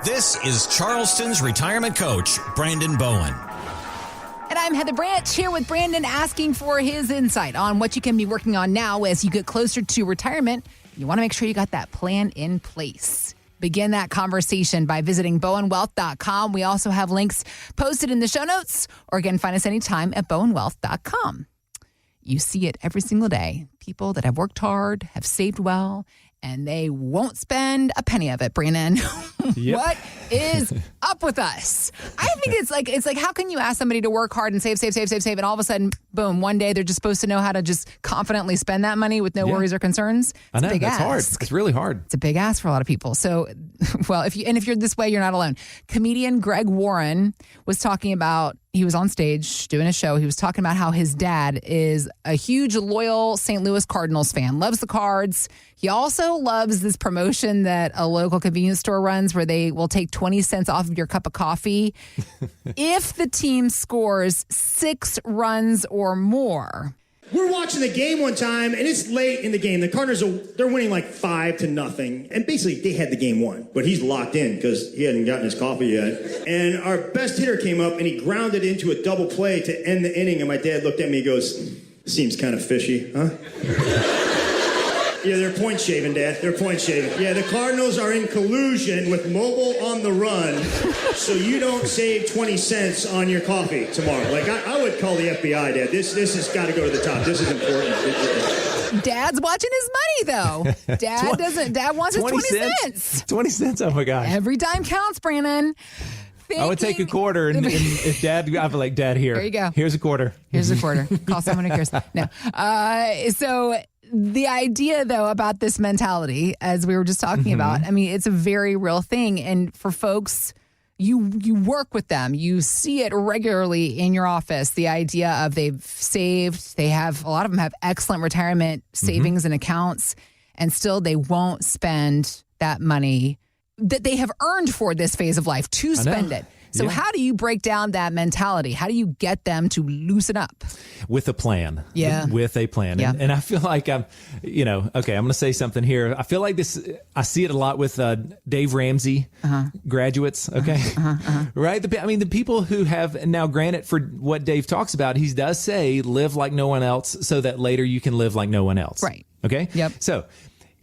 This is Charleston's retirement coach, Brandon Bowen. And I'm Heather Branch here with Brandon, asking for his insight on what you can be working on now as you get closer to retirement. You want to make sure you got that plan in place. Begin that conversation by visiting bowenwealth.com. We also have links posted in the show notes, or again, find us anytime at bowenwealth.com. You see it every single day. People that have worked hard, have saved well, and they won't spend a penny of it, Brandon. Yep. What is up with us? I think it's like, how can you ask somebody to work hard and save, and all of a sudden, boom, one day they're just supposed to know how to just confidently spend that money with no worries or concerns? I know, a big that's ask. hard. It's really hard. It's a big ask for a lot of people. So, well, if you're this way, you're not alone. Comedian Greg Warren was talking about, he was on stage doing a show. He was talking about how his dad is a huge, loyal St. Louis Cardinals fan, loves the Cards. He also loves this promotion that a local convenience store runs where they will take 20 cents off of your cup of coffee if the team scores 6 runs or more. We're watching the game one time, and it's late in the game. The Cardinals they're winning like 5-0, and basically they had the game won. But he's locked in because he hadn't gotten his coffee yet. And our best hitter came up, and he grounded into a double play to end the inning. And my dad looked at me and goes, "Seems kind of fishy, huh?" Yeah, they're point shaving, Dad. They're point shaving. Yeah, the Cardinals are in collusion with Mobile on the Run, so you don't save 20 cents on your coffee tomorrow. Like, I would call the FBI, Dad. This has got to go to the top. This is important. Dad's watching his money, though. Dad wants his 20 cents. 20 cents, oh my gosh. Every dime counts, Brandon. I would take a quarter, and if Dad, I'd be like, "Dad, here you go. Here's a quarter. Here's a quarter." Call someone who cares. No. So the idea, though, about this mentality, as we were just talking about, I mean, it's a very real thing. And for folks, you work with them. You see it regularly in your office. The idea of they've saved, a lot of them have excellent retirement savings and accounts, and still they won't spend that money that they have earned for this phase of life to spend it. So how do you break down that mentality? How do you get them to loosen up? With a plan. Yeah. With a plan. Yeah. And I feel like I'm going to say something here. I feel like I see it a lot with Dave Ramsey graduates. Okay. Right. The people who have now, granted, for what Dave talks about, he does say, live like no one else so that later you can live like no one else. Right. Okay. Yep.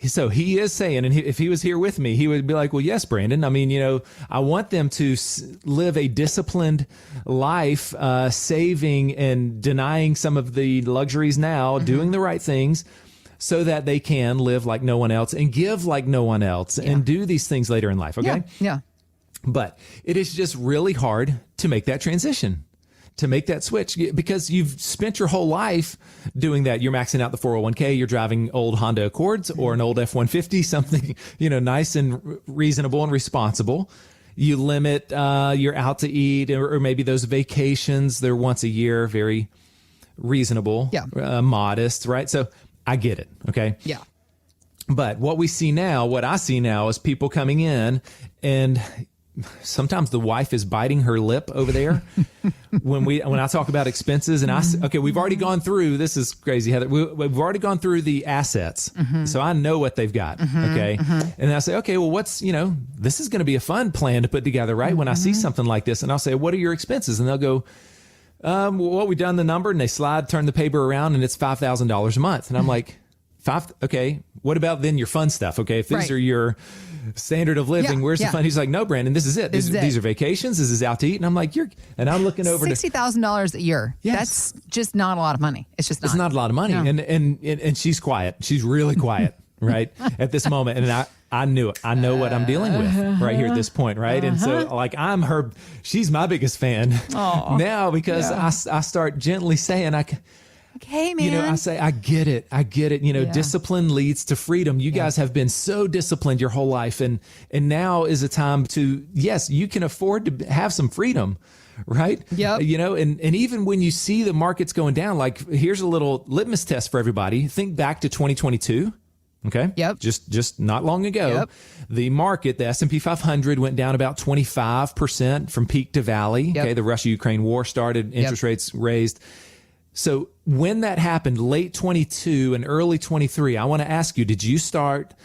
So he is saying, and if he was here with me, he would be like, well, yes, Brandon. I mean, I want them to live a disciplined life, saving and denying some of the luxuries now, doing the right things so that they can live like no one else and give like no one else and do these things later in life. Okay. Yeah. But it is just really hard to make that transition, to make that switch, because you've spent your whole life doing that. You're maxing out the 401k, you're driving old Honda Accords or an old F-150, something, nice and reasonable and responsible. You limit your out to eat or maybe those vacations. They're once a year, very reasonable, modest, right? So I get it. Okay. Yeah. But what I see now is people coming in, and sometimes the wife is biting her lip over there when I talk about expenses, and we've already gone through, this is crazy, Heather. We've already gone through the assets. So I know what they've got. Okay. And I say, okay, well, what's, this is going to be a fun plan to put together, right? When I see something like this, and I'll say, what are your expenses? And they'll go, well, we've done the number, and they turn the paper around, and it's $5,000 a month. And I'm like, okay, what about then your fun stuff? Okay. If these are your standard of living, where's the fun? He's like, no, Brandon, this is it. These are vacations. This is out to eat. And I'm like, and I'm looking over $60,000 a year. Yes. That's just not a lot of money. It's not a lot of money. No. And she's quiet. She's really quiet, right? At this moment. And I knew it. I know what I'm dealing with right here at this point. Right. And so she's my biggest fan now, because I start gently saying, okay, man. I say, I get it. Discipline leads to freedom. You guys have been so disciplined your whole life. And now is a time to, yes, you can afford to have some freedom, right? Yep. And even when you see the markets going down, like, here's a little litmus test for everybody. Think back to 2022. Okay. Yep. Just not long ago, Yep. The market, the S&P 500 went down about 25% from peak to valley. Yep. Okay. The Russia-Ukraine war started, interest rates raised. So when that happened, late 22 and early 23, I want to ask you, did you start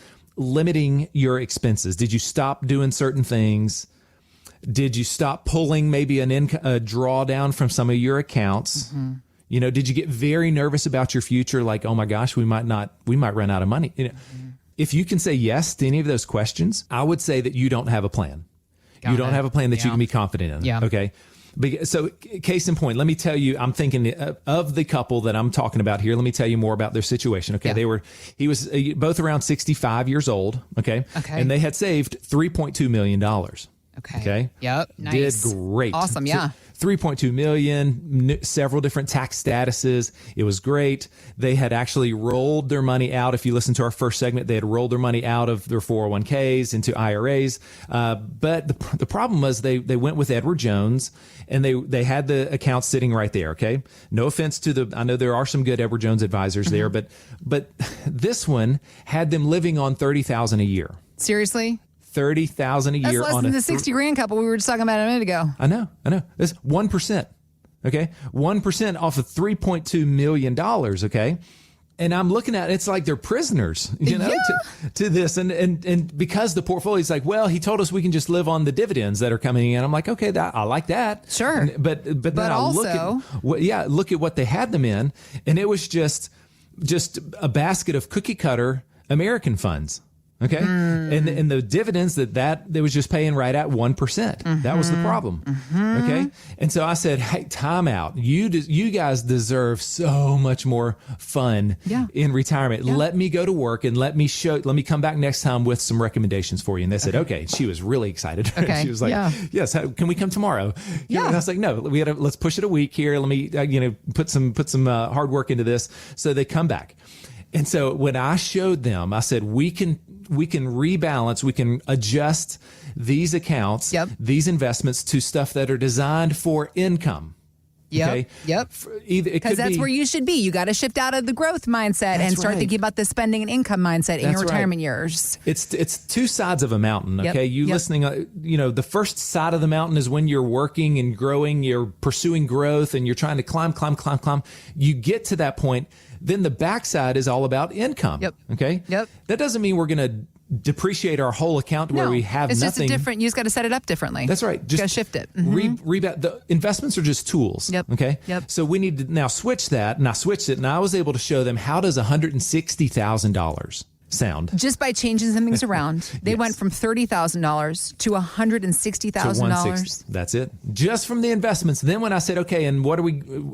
limiting your expenses? Did you stop doing certain things? Did you stop pulling maybe a drawdown from some of your accounts? You know, did you get very nervous about your future? Like, oh my gosh, we might run out of money. You know, if you can say yes to any of those questions, I would say that you don't have a plan. You don't have a plan that you can be confident in. Yeah. Okay. So case in point, let me tell you, I'm thinking of the couple that I'm talking about here. Let me tell you more about their situation. Okay. Yeah. He was both around 65 years old. Okay. Okay. And they had saved $3.2 million. Okay. Yep. Nice. Did great. Awesome. Yeah. 3.2 million, several different tax statuses. It was great. They had actually rolled their money out. If you listen to our first segment, they had rolled their money out of their 401ks into IRAs. But the problem was they went with Edward Jones, and they had the accounts sitting right there. Okay. No offense to I know there are some good Edward Jones advisors there, but this one had them living on $30,000 a year. Seriously? $30,000 a year. That's less on than the 60 grand couple we were just talking about a minute ago. I know. That's 1%. Okay. 1% off of $3.2 million. Okay. And I'm looking at it, it's like they're prisoners, you know, to this. And because the portfolio is like, well, he told us we can just live on the dividends that are coming in. I'm like, okay, I like that. Sure. But then I also, look at what they had them in. And it was just a basket of cookie cutter American funds. Okay. And the dividends that they was just paying right at 1%. That was the problem. Okay. And so I said, hey, time out. You guys deserve so much more fun in retirement. Yeah. Let me go to work and let me come back next time with some recommendations for you. And they said, okay. She was really excited. Okay. She was like, yes, can we come tomorrow? Yeah. And I was like, no, let's push it a week here. Let me, put some hard work into this. So they come back. And so when I showed them, I said, we can rebalance, we can adjust these accounts, these investments to stuff that are designed for income. Yep. Okay? Yep. Because that's where you should be. You got to shift out of the growth mindset and start thinking about the spending and income mindset in your retirement years. It's two sides of a mountain. Okay. Listening, the first side of the mountain is when you're working and growing, you're pursuing growth and you're trying to climb. You get to that point. Then the backside is all about income. Yep. Okay. Yep. That doesn't mean we're going to depreciate our whole account to where we have it's nothing. Just you just got to set it up differently. That's right. Just got to shift it. The investments are just tools. Yep. Okay. Yep. So we need to now switch that, and I switched it, and I was able to show them how does $160,000 sound just by changing some things around. They went from $30,000 to $160,000. That's it. Just from the investments. Then when I said, okay, and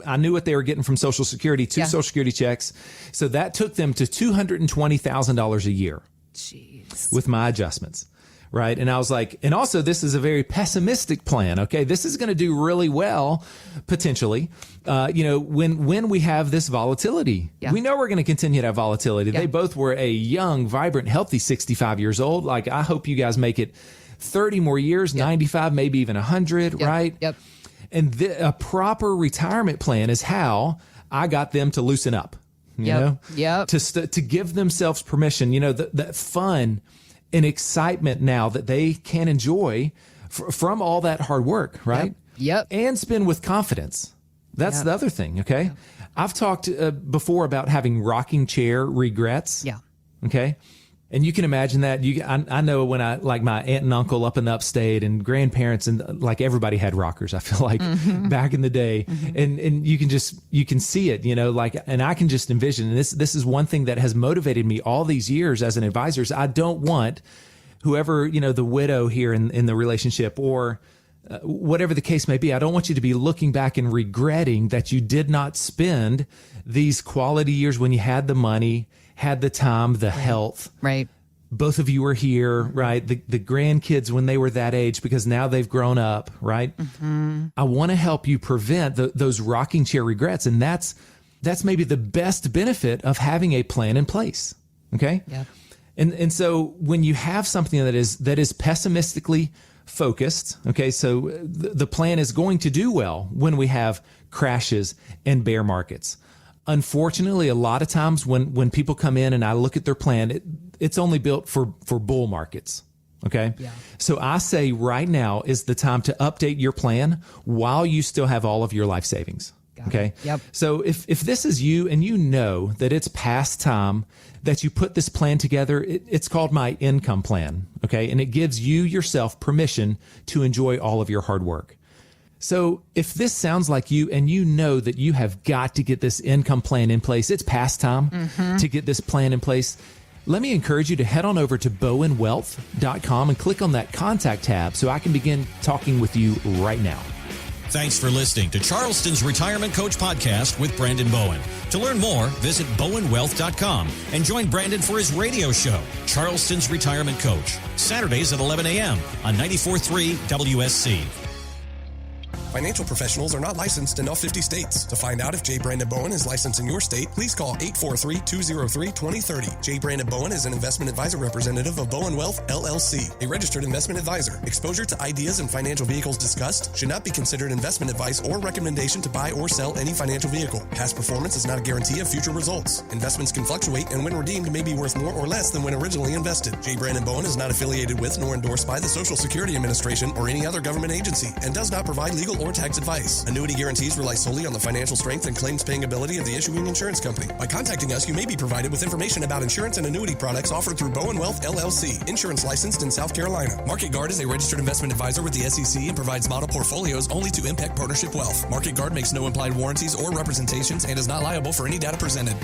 I knew what they were getting from Social Security, two Social Security checks. So that took them to $220,000 a year. Jeez. With my adjustments. Right. And I was like, and also this is a very pessimistic plan. Okay. This is going to do really well, potentially, when we have this volatility. We know we're going to continue to have volatility. They both were a young, vibrant, healthy 65 years old. Like, I hope you guys make it 30 more years, 95, maybe even 100. Right. Yep. And a proper retirement plan is how I got them to loosen up, to give themselves permission, that fun and excitement now that they can enjoy from all that hard work, right? Yep. And spend with confidence. That's the other thing, okay? Yep. I've talked before about having rocking chair regrets. Yeah. Okay? And you can imagine that. I know when like my aunt and uncle up in the upstate and grandparents and like everybody had rockers, I feel like back in the day. And you can see it, and I can just envision. And this is one thing that has motivated me all these years as an advisor. Is I don't want whoever, the widow here in the relationship or whatever the case may be, I don't want you to be looking back and regretting that you did not spend these quality years when you had the money, had the time, the health. Right. Both of you were here, right? The grandkids when they were that age, because now they've grown up, right? I want to help you prevent those rocking chair regrets. And that's maybe the best benefit of having a plan in place. Okay. Yeah. And so when you have something that is pessimistically focused, okay, so the plan is going to do well when we have crashes and bear markets. Unfortunately, a lot of times when people come in and I look at their plan, it's only built for bull markets. Okay. Yeah. So I say right now is the time to update your plan while you still have all of your life savings. Okay. Yep. So if this is you and you know that it's past time that you put this plan together, it's called my income plan. Okay. And it gives you yourself permission to enjoy all of your hard work. So if this sounds like you and you know that you have got to get this income plan in place, it's past time to get this plan in place. Let me encourage you to head on over to bowenwealth.com and click on that contact tab so I can begin talking with you right now. Thanks for listening to Charleston's Retirement Coach Podcast with Brandon Bowen. To learn more, visit bowenwealth.com and join Brandon for his radio show, Charleston's Retirement Coach, Saturdays at 11 a.m. on 94.3 WSC. Financial professionals are not licensed in all 50 states. To find out if J. Brandon Bowen is licensed in your state, please call 843-203-2030. J. Brandon Bowen is an investment advisor representative of Bowen Wealth, LLC, a registered investment advisor. Exposure to ideas and financial vehicles discussed should not be considered investment advice or recommendation to buy or sell any financial vehicle. Past performance is not a guarantee of future results. Investments can fluctuate and when redeemed may be worth more or less than when originally invested. J. Brandon Bowen is not affiliated with nor endorsed by the Social Security Administration or any other government agency and does not provide legal or tax advice. Annuity guarantees rely solely on the financial strength and claims paying ability of the issuing insurance company. By contacting us, you may be provided with information about insurance and annuity products offered through Bowen Wealth, LLC, insurance licensed in South Carolina. Market Guard is a registered investment advisor with the SEC and provides model portfolios only to Impact Partnership Wealth. Market Guard makes no implied warranties or representations and is not liable for any data presented.